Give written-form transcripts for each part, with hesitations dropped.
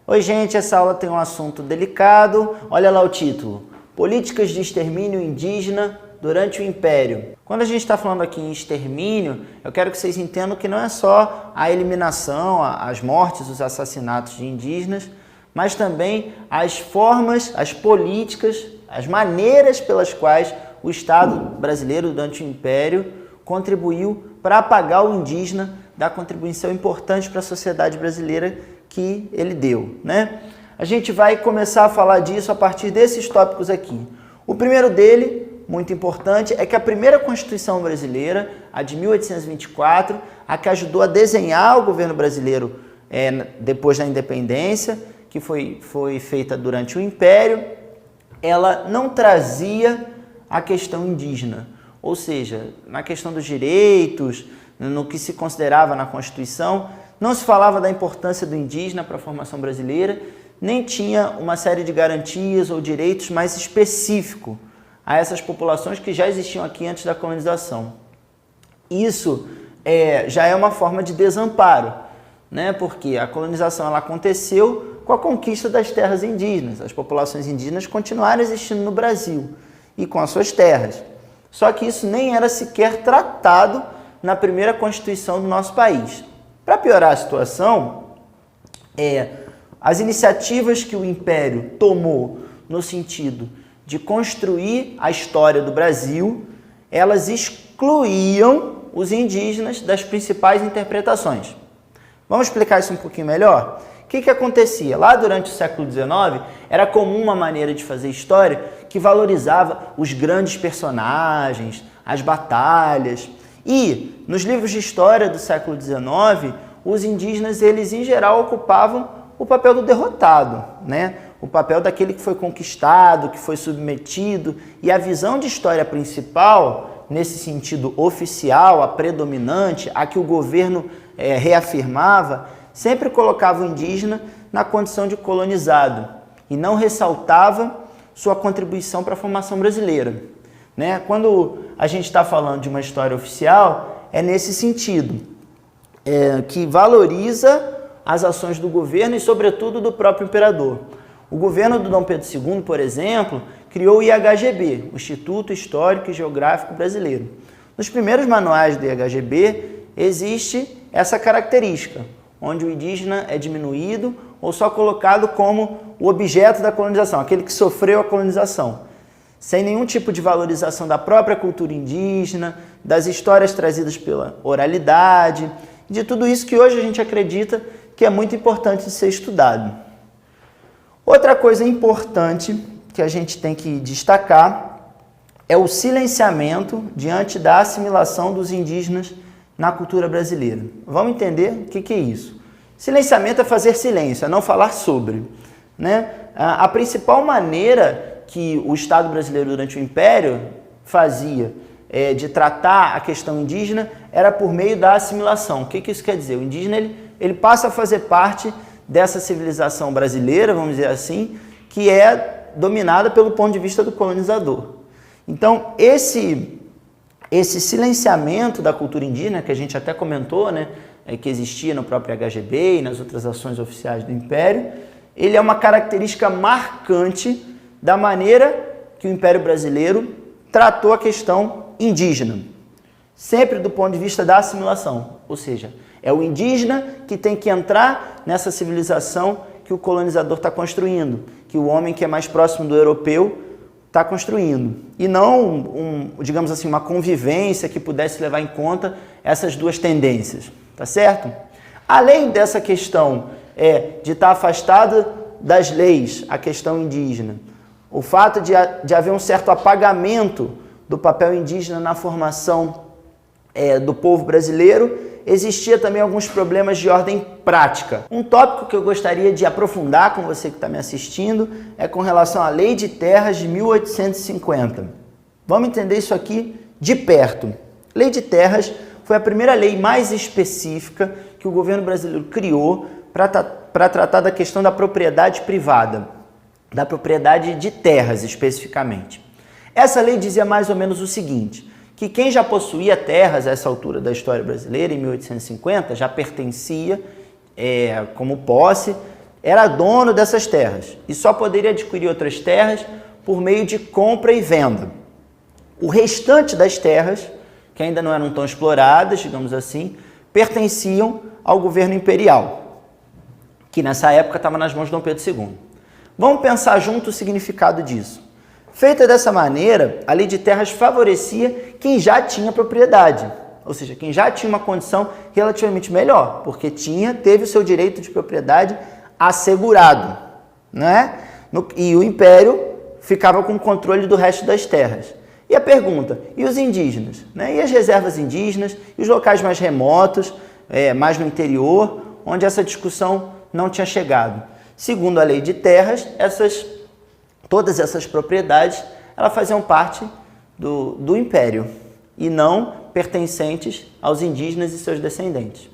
Oi, gente, essa aula tem um assunto delicado. Olha lá o título: Políticas de extermínio indígena durante o Império. Quando a gente está falando aqui em extermínio, eu quero que vocês entendam que não é só a eliminação, as mortes, os assassinatos de indígenas, mas também as formas, as políticas, as maneiras pelas quais o Estado brasileiro durante o Império contribuiu para apagar o indígena da contribuição importante para a sociedade brasileira que ele deu, né? A gente vai começar a falar disso a partir desses tópicos aqui. O primeiro dele, muito importante, é que a primeira Constituição brasileira, a de 1824, a que ajudou a desenhar o governo brasileiro depois da independência, que foi feita durante o Império, ela não trazia a questão indígena, ou seja, na questão dos direitos, no que se considerava na Constituição, não se falava da importância do indígena para a formação brasileira, nem tinha uma série de garantias ou direitos mais específicos a essas populações que já existiam aqui antes da colonização. Isso já é uma forma de desamparo, né? Porque a colonização ela aconteceu com a conquista das terras indígenas. As populações indígenas continuaram existindo no Brasil e com as suas terras. Só que isso nem era sequer tratado na primeira Constituição do nosso país. Para piorar a situação, as iniciativas que o Império tomou no sentido de construir a história do Brasil, elas excluíam os indígenas das principais interpretações. Vamos explicar isso um pouquinho melhor? O que acontecia? Lá durante o século XIX, era comum uma maneira de fazer história que valorizava os grandes personagens, as batalhas. E nos livros de história do século XIX, os indígenas, eles em geral ocupavam o papel do derrotado, né? O papel daquele que foi conquistado, que foi submetido. E a visão de história principal, nesse sentido oficial, a predominante, a que o governo reafirmava, sempre colocava o indígena na condição de colonizado e não ressaltava sua contribuição para a formação brasileira, né? Quando a gente está falando de uma história oficial, é nesse sentido, que valoriza as ações do governo e, sobretudo, do próprio imperador. O governo do Dom Pedro II, por exemplo, criou o IHGB, o Instituto Histórico e Geográfico Brasileiro. Nos primeiros manuais do IHGB existe essa característica, onde o indígena é diminuído ou só colocado como o objeto da colonização, aquele que sofreu a colonização, sem nenhum tipo de valorização da própria cultura indígena, das histórias trazidas pela oralidade, de tudo isso que hoje a gente acredita que é muito importante de ser estudado. Outra coisa importante que a gente tem que destacar é o silenciamento diante da assimilação dos indígenas na cultura brasileira. Vamos entender o que é isso. Silenciamento é fazer silêncio, é não falar sobre, né? A principal maneira que o Estado brasileiro durante o Império fazia de tratar a questão indígena era por meio da assimilação. O que isso quer dizer? O indígena ele passa a fazer parte dessa civilização brasileira, vamos dizer assim, que é dominada pelo ponto de vista do colonizador. Então, esse silenciamento da cultura indígena, que a gente até comentou, né, que existia no próprio IHGB e nas outras ações oficiais do Império, ele é uma característica marcante da maneira que o Império Brasileiro tratou a questão indígena, sempre do ponto de vista da assimilação, ou seja, é o indígena que tem que entrar nessa civilização que o colonizador está construindo, que o homem que é mais próximo do europeu está construindo, e não, digamos assim, uma convivência que pudesse levar em conta essas duas tendências, tá certo? Além dessa questão de estar afastada das leis, a questão indígena, o fato de haver um certo apagamento do papel indígena na formação do povo brasileiro, existia também alguns problemas de ordem prática. Um tópico que eu gostaria de aprofundar com você que está me assistindo é com relação à Lei de Terras de 1850. Vamos entender isso aqui de perto. Lei de Terras foi a primeira lei mais específica que o governo brasileiro criou para tratar da questão da propriedade privada, da propriedade de terras especificamente. Essa lei dizia mais ou menos o seguinte: que quem já possuía terras a essa altura da história brasileira, em 1850, já pertencia como posse, era dono dessas terras e só poderia adquirir outras terras por meio de compra e venda. O restante das terras, que ainda não eram tão exploradas, digamos assim, pertenciam ao governo imperial, que nessa época estava nas mãos de Dom Pedro II. Vamos pensar junto o significado disso. Feita dessa maneira, a lei de terras favorecia quem já tinha propriedade, ou seja, quem já tinha uma condição relativamente melhor, porque teve o seu direito de propriedade assegurado, né? E o império ficava com o controle do resto das terras. E a pergunta, e os indígenas? Né? E as reservas indígenas? E os locais mais remotos, mais no interior, onde essa discussão não tinha chegado? Segundo a lei de terras, todas essas propriedades elas faziam parte do império e não pertencentes aos indígenas e seus descendentes.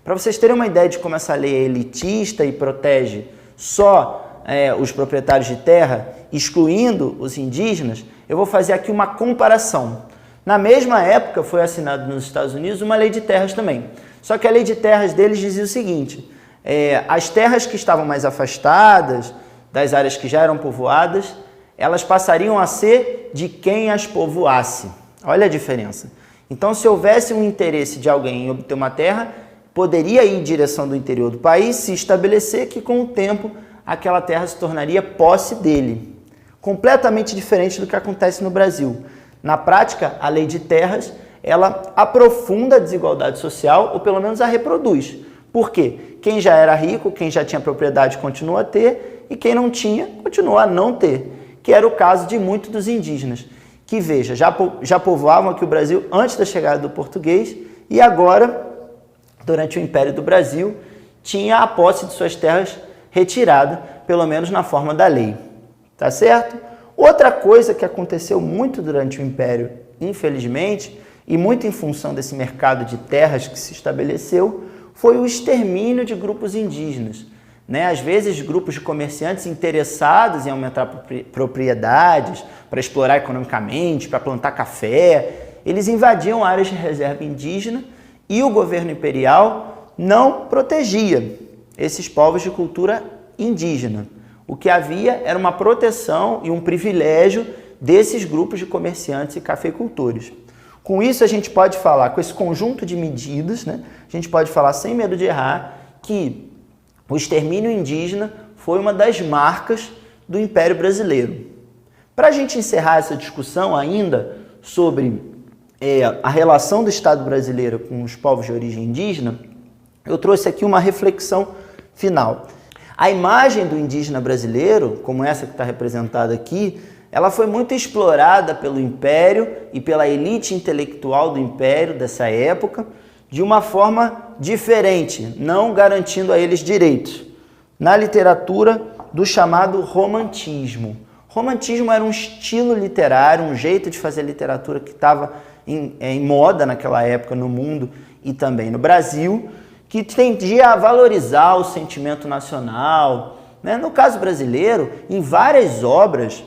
Para vocês terem uma ideia de como essa lei é elitista e protege só os proprietários de terra, excluindo os indígenas, eu vou fazer aqui uma comparação. Na mesma época foi assinada nos Estados Unidos uma lei de terras também. Só que a lei de terras deles dizia o seguinte, as terras que estavam mais afastadas das áreas que já eram povoadas, elas passariam a ser de quem as povoasse. Olha a diferença. Então, se houvesse um interesse de alguém em obter uma terra, poderia ir em direção do interior do país, se estabelecer que com o tempo aquela terra se tornaria posse dele. Completamente diferente do que acontece no Brasil. Na prática, a lei de terras, ela aprofunda a desigualdade social, ou pelo menos a reproduz. Por quê? Quem já era rico, quem já tinha propriedade continua a ter, e quem não tinha, continua a não ter. Que era o caso de muitos dos indígenas, que, veja, já povoavam aqui o Brasil antes da chegada do português, e agora, durante o Império do Brasil, tinha a posse de suas terras retirada, pelo menos na forma da lei. Tá certo? Outra coisa que aconteceu muito durante o Império, infelizmente, e muito em função desse mercado de terras que se estabeleceu, foi o extermínio de grupos indígenas. Né? Às vezes, grupos de comerciantes interessados em aumentar propriedades, para explorar economicamente, para plantar café, eles invadiam áreas de reserva indígena e o governo imperial não protegia esses povos de cultura indígena. O que havia era uma proteção e um privilégio desses grupos de comerciantes e cafeicultores. Com isso, a gente pode falar, com esse conjunto de medidas, né, a gente pode falar sem medo de errar, que o extermínio indígena foi uma das marcas do Império Brasileiro. Para a gente encerrar essa discussão ainda sobre a relação do Estado brasileiro com os povos de origem indígena, eu trouxe aqui uma reflexão final. A imagem do indígena brasileiro, como essa que está representada aqui, ela foi muito explorada pelo Império e pela elite intelectual do Império dessa época, de uma forma diferente, não garantindo a eles direitos, na literatura do chamado romantismo. Romantismo era um estilo literário, um jeito de fazer literatura que estava em moda naquela época no mundo e também no Brasil, que tendia a valorizar o sentimento nacional. Né? No caso brasileiro, em várias obras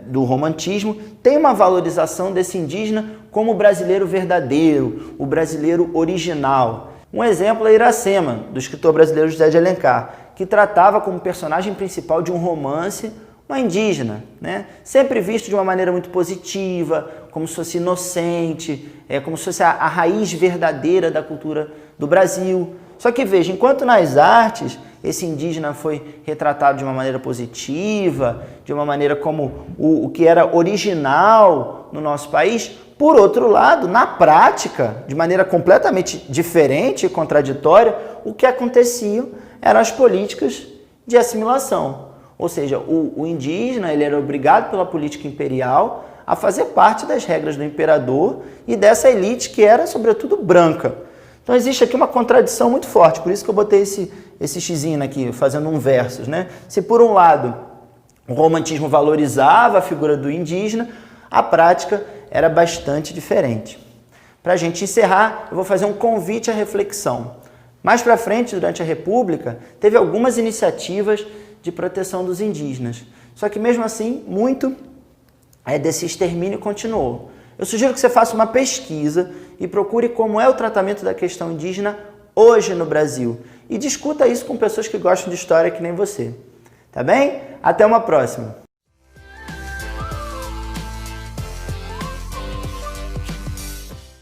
do romantismo, tem uma valorização desse indígena como o brasileiro verdadeiro, o brasileiro original. Um exemplo é Iracema, do escritor brasileiro José de Alencar, que tratava como personagem principal de um romance uma indígena, né? Sempre visto de uma maneira muito positiva, como se fosse inocente, como se fosse a raiz verdadeira da cultura do Brasil. Só que veja, enquanto nas artes esse indígena foi retratado de uma maneira positiva, de uma maneira como o que era original no nosso país, por outro lado, na prática, de maneira completamente diferente e contraditória, o que acontecia eram as políticas de assimilação. Ou seja, o indígena ele era obrigado pela política imperial a fazer parte das regras do imperador e dessa elite que era, sobretudo, branca. Então existe aqui uma contradição muito forte, por isso que eu botei esse xizinho aqui, fazendo um versus, né? Se por um lado o romantismo valorizava a figura do indígena, a prática era bastante diferente. Para a gente encerrar, eu vou fazer um convite à reflexão. Mais para frente, durante a República, teve algumas iniciativas de proteção dos indígenas. Só que mesmo assim, muito desse extermínio continuou. Eu sugiro que você faça uma pesquisa e procure como é o tratamento da questão indígena hoje no Brasil. E discuta isso com pessoas que gostam de história que nem você. Tá bem? Até uma próxima!